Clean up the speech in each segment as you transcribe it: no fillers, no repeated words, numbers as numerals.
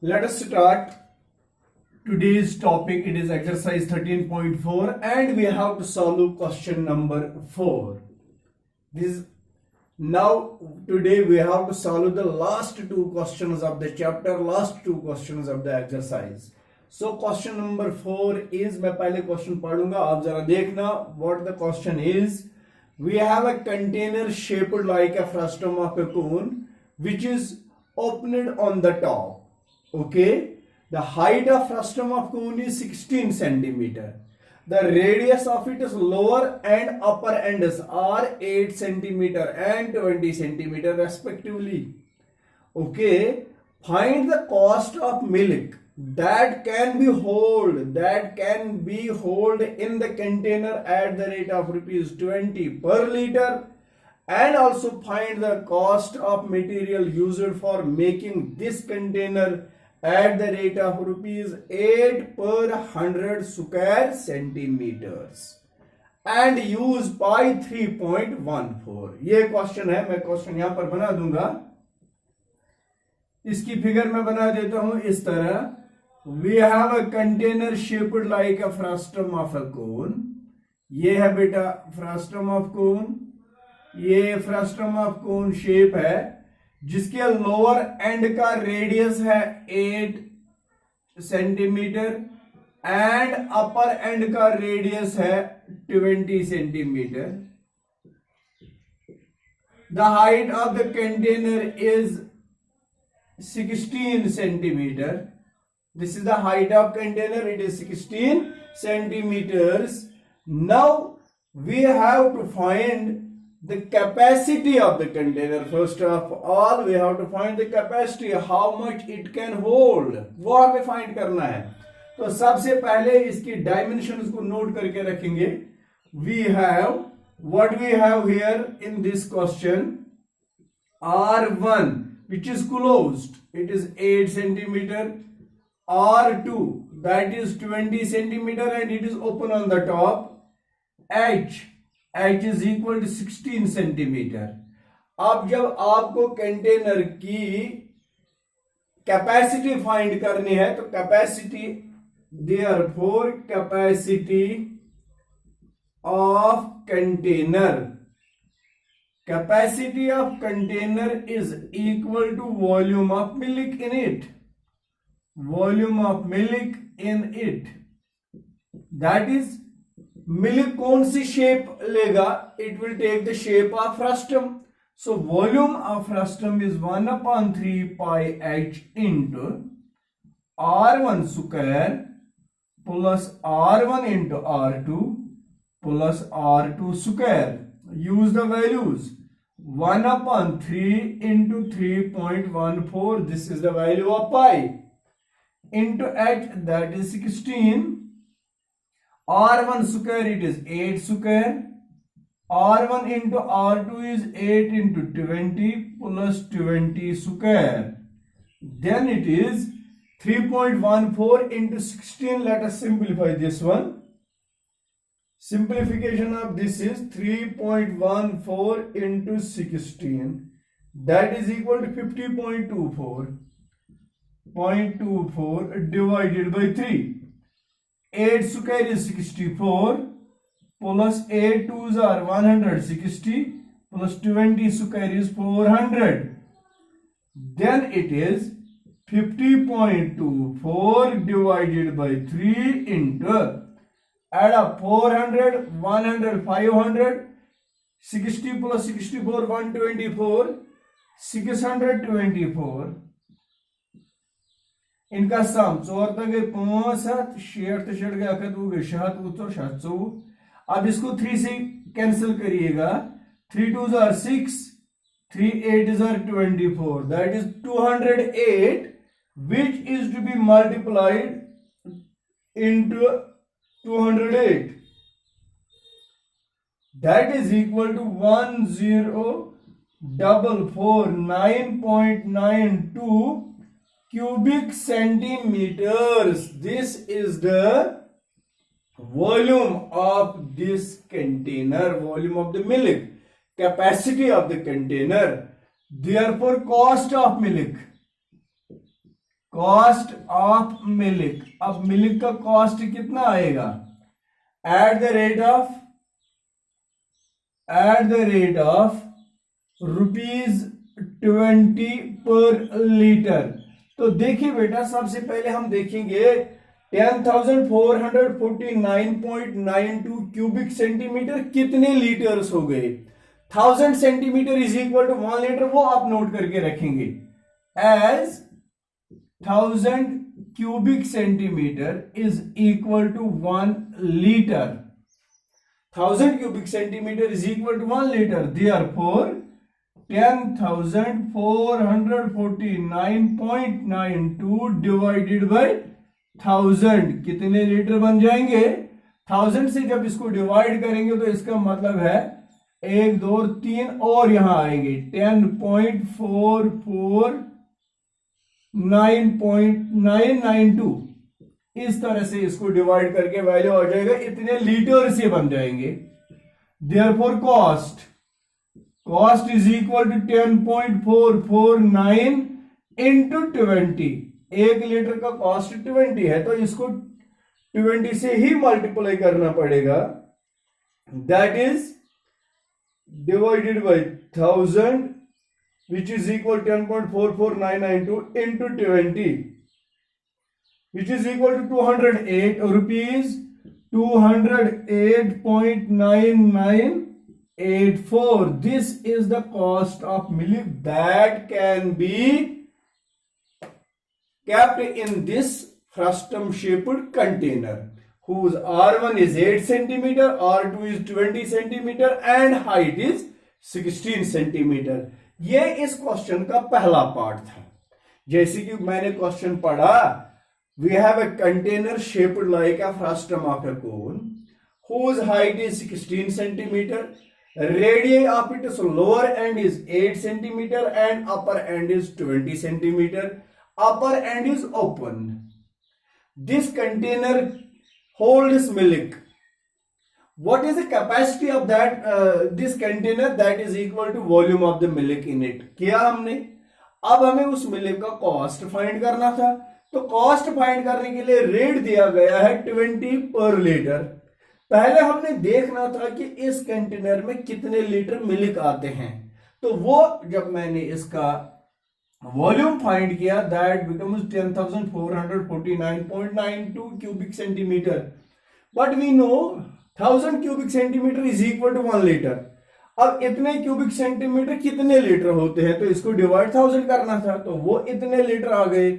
Let us start today's topic. It is exercise 13.4 and we have to solve question number 4. This now today we have to solve the last two questions of the chapter, last two questions of the exercise. So question number 4 is, मैं पहले question पढ़ूंगा, आप जरा देखना what the question is. We have a container shaped like a frustum of a cone which is opened on the top. Okay, the height of frustum of cone is 16 centimeter. The radius of it is lower and upper ends are 8 centimeter and 20 centimeter respectively. Okay, find the cost of milk that can be hold in the container at the rate of rupees 20 per liter, and also find the cost of material used for making this container at the rate of rupees 8 per 100 square centimeters and use by 3.14. ये question है, मैं question यहां पर बना दूंगा, इसकी figure में बना देता हूं इस तरह. We have a container shaped like a frustum of a cone. ये है बेटा frustum of cone, ये frustum of cone शेप है जिसके लोअर एंड का रेडियस है 8 सेंटीमीटर एंड अपर एंड का रेडियस है 20 centimetre. The height of the container is 16 centimeter. This is the height of container, it is 16 centimeters. Now we have to find the capacity of the container. First of all we have to find the capacity, how much it can hold, वो हमें find करना है. तो सबसे पहले इसकी dimensions को note करके रखेंगे. We have what we have here in this question, R1 which is closed, it is 8 centimeter. R2 that is 20 centimeter and it is open on the top. H is equal to 16 centimeter. अब जब आपको container की capacity find करनी है तो capacity, therefore capacity of container is equal to volume of milk in it. Volume of milk in it, that is milk कौन सी shape लेगा, it will take the shape of frustum. So volume of frustum is 1/3 pi h into r1 square plus r1 into r2 plus r2 square. Use the values, 1/3 into 3.14, this is the value of pi, into h that is 16, r1 square it is 8 square, r1 into r2 is 8 into 20 plus 20 square, then it is 3.14 into 16. Let us simplify this one. Simplification of this is 3.14 into 16, that is equal to 50.24 divided by 3. 8 square is 64 plus 8 twos are 160 plus 20 square is 400. Then it is 50.24 divided by 3 into, add up 400, 100, 500, 60 plus 64, 124, 624. इनका सम 4 तक गए 5 7 6 6 गए 7 अब इसको 3 से cancel करिएगा. 3 2s are 6, 3 8s are 24, that is 208 which is to be multiplied into 208, that is equal to 10449.92 cubic centimeters. This is the volume of this container, volume of the milk, capacity of the container. Therefore cost of milk cost of milk. अब milk का cost कितना आएगा? At the rate of ₹20 पर litre. तो देखिए बेटा, सबसे पहले हम देखेंगे 10,449.92 क्यूबिक सेंटीमीटर कितने लीटर्स हो गए। 1000 centimetre is equal to 1 litre, वो आप नोट करके रखेंगे as 1000 cubic centimetre is equal to 1 litre. 1000 cubic centimeter is equal to 1 liter. Therefore, 10,449.92 divided by 1000 कितने लीटर बन जाएंगे? 1000 से जब इसको डिवाइड करेंगे तो इसका मतलब है 1 2 3 और यहां आएंगे 10.449.992। इस तरह से इसको डिवाइड करके वैल्यू आ जाएगा, इतने लीटर से बन जाएंगे। Therefore cost is equal to 10.449 into 20। 1 litre का कॉस्ट 20 है, तो इसको 20 से ही मल्टीप्लाई करना पड़ेगा। That is divided by 1000 which is equal 10.44992 into 20, which is equal to 208 rupees, 208.9984. This is the cost of milk that can be kept in this frustum shaped container whose R1 is 8 centimeter, R2 is 20 centimeter and height is 16 centimeter. ये इस question का पहला part था। जैसे कि मैंने question पढ़ा, we have a container shaped like a frustum of a cone whose height is 16 centimeter, radii of its lower end is 8 centimeter and upper end is 20 centimeter. Upper end is open. This container holds milk. What is the capacity of that this container? That is equal to volume of the milk in it. किया हमने। अब हमें उस milk का cost find करना था, तो cost find करने के लिए रेट दिया गया है 20 पर लीटर। पहले हमने देखना था कि इस कंटेनर में कितने लीटर मिल्क आते हैं, तो वो जब मैंने इसका वॉल्यूम फाइंड किया that becomes 10,449.92 cubic centimetre, but we know 1000 cubic centimetre is equal to 1 litre. अब इतने क्यूबिक सेंटीमीटर कितने लीटर होते हैं, तो इसको डिवाइड 1000 करना था, तो वो इतने लीटर आ गए।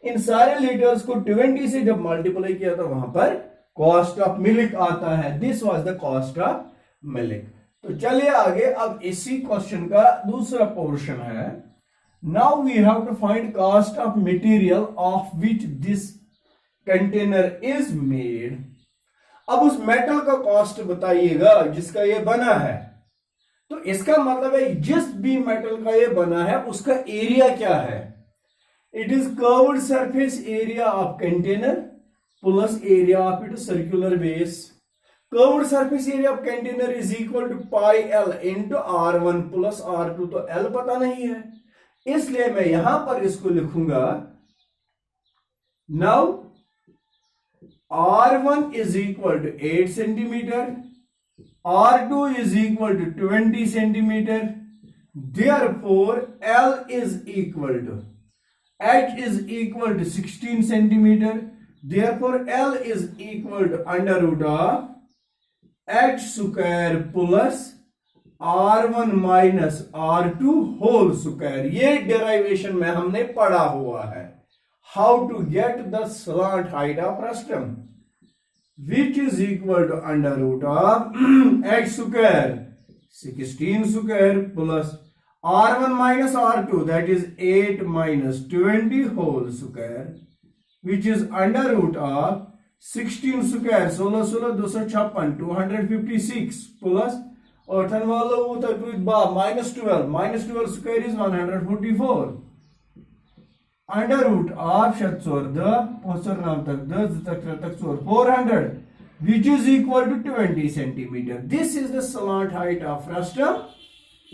इन सारे लीटर्स को 20 से जब मल्टीप्लाई किया तो वहां पर कॉस्ट ऑफ मिल्क आता है। This was the cost of milk. तो चलिए आगे, अब इसी क्वेश्चन का दूसरा पोर्शन है। Now we have to find cost of material of which this container is made. अब उस मेटल का कॉस्ट बताइएगा जिसका ये बना है। तो इसका मतलब है जिस भी मेटल का ये बना है उसका एरिया क्या है। It is curved surface area of container plus area of its circular base. Curved surface area of container is equal to pi L into R1 plus R2। तो L पता नहीं है, इसलिए मैं यहां पर इसको लिखूंगा। Now R1 is equal to 8 centimeter, R2 is equal to 20 centimeter. Therefore L is equal to H is equal to 16 centimeter. Therefore L is equal to under root of H square plus R1 minus R2 whole square। ये derivation में हमने पढ़ा हुआ है। How to get the slant height of frustum, which is equal to under root of H square 16 square plus R1 minus R2, that is 8 minus 20 whole square, which is under root of 16 square 16 16 256 256 plus और थन वालों उतर minus 12 square is 144 under root of 400 which is equal to 20 centimeter. This is the slant height of frustum,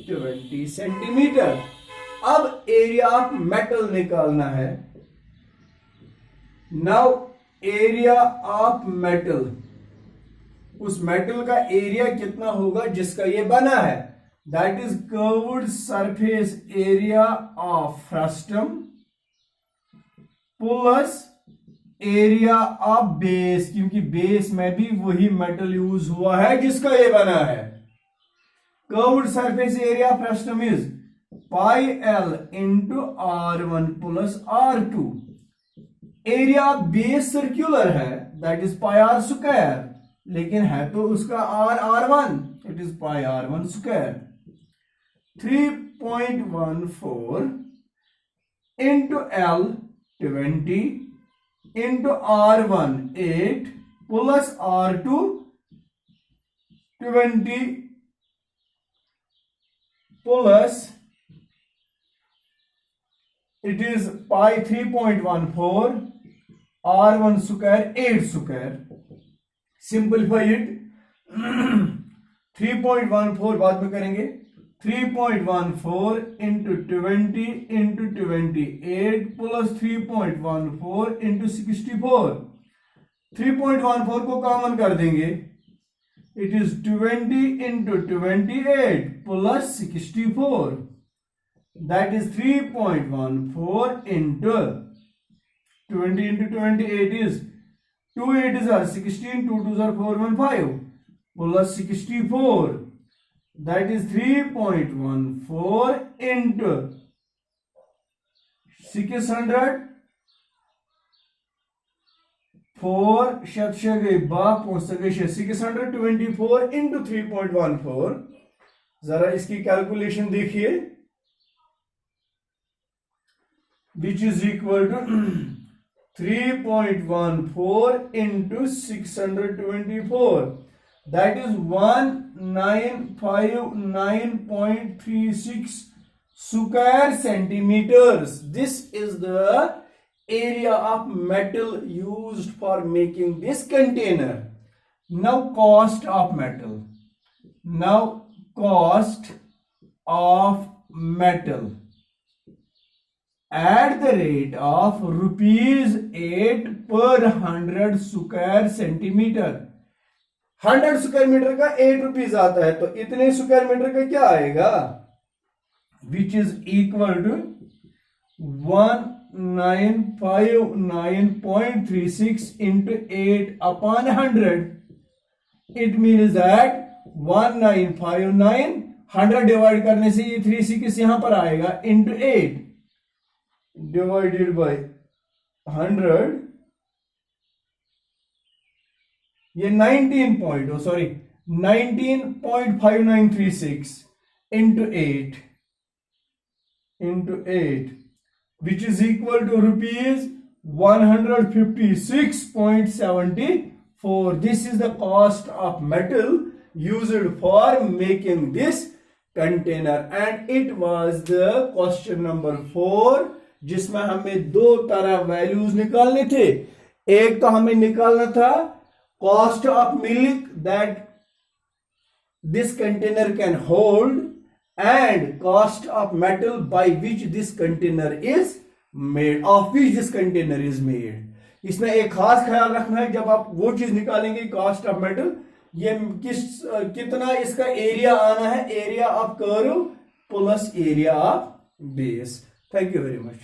20 centimetre. अब area of metal निकालना है। Now area of metal, उस metal का area कितना होगा जिसका ये बना है, that is curved surface area of frustum plus area of base, क्योंकि बेस में भी वही मेटल यूज हुआ है जिसका ये बना है। Curved surface area of frustum is pi L into R1 plus R2। Area of base circular है, that is pi R square, लेकिन है तो उसका R1, it is pi R1 square. 3.14 into L 20 into R1 8 plus R2 20 plus it is pi 3.14 R1 square 8 square. Simplify it 3.14 बाद में करेंगे, 3.14 into 20 into 28 plus 3.14 into 64। 3.14 को common कर देंगे, it is 20 into 28 plus 64, that is 3.14 into 20 into 28 is 2 8s are 16, 2 2s are 4 1 5 plus 64, that is 3.14 into 600 4 शत गई 624 into 3.14। जरा इसकी कैलकुलेशन देखिए, which is equal to 3.14 into 624, that is 1959.36 square centimeters. This is the area of metal used for making this container. Now cost of metal. Now cost of metal at the rate of rupees 8 per 100 square centimeter। 100 square metre का 8 rupees आता है, तो इतने square metre का क्या आएगा, which is equal to 1959.36 into 8 upon 100। It means that 1959 100 divide करने से ये 36 यहां पर आएगा इंटू 8 divided by 100, ये 19.5936 into 8 which is equal to rupees 156.74। This is the cost of metal used for making this container, and it was the question number 4, जिसमें हमें दो तरह वैल्यूज निकालने थे। एक तो हमें निकालना था cost of milk that this container can hold, and cost of metal by which this container is made, of which this container is made. इसमें एक खास ख्याल रखना है, जब आप वो चीज निकालेंगे कॉस्ट ऑफ मेटल, ये कितना इसका एरिया आना है, area of curve plus area of base. Thank you very much.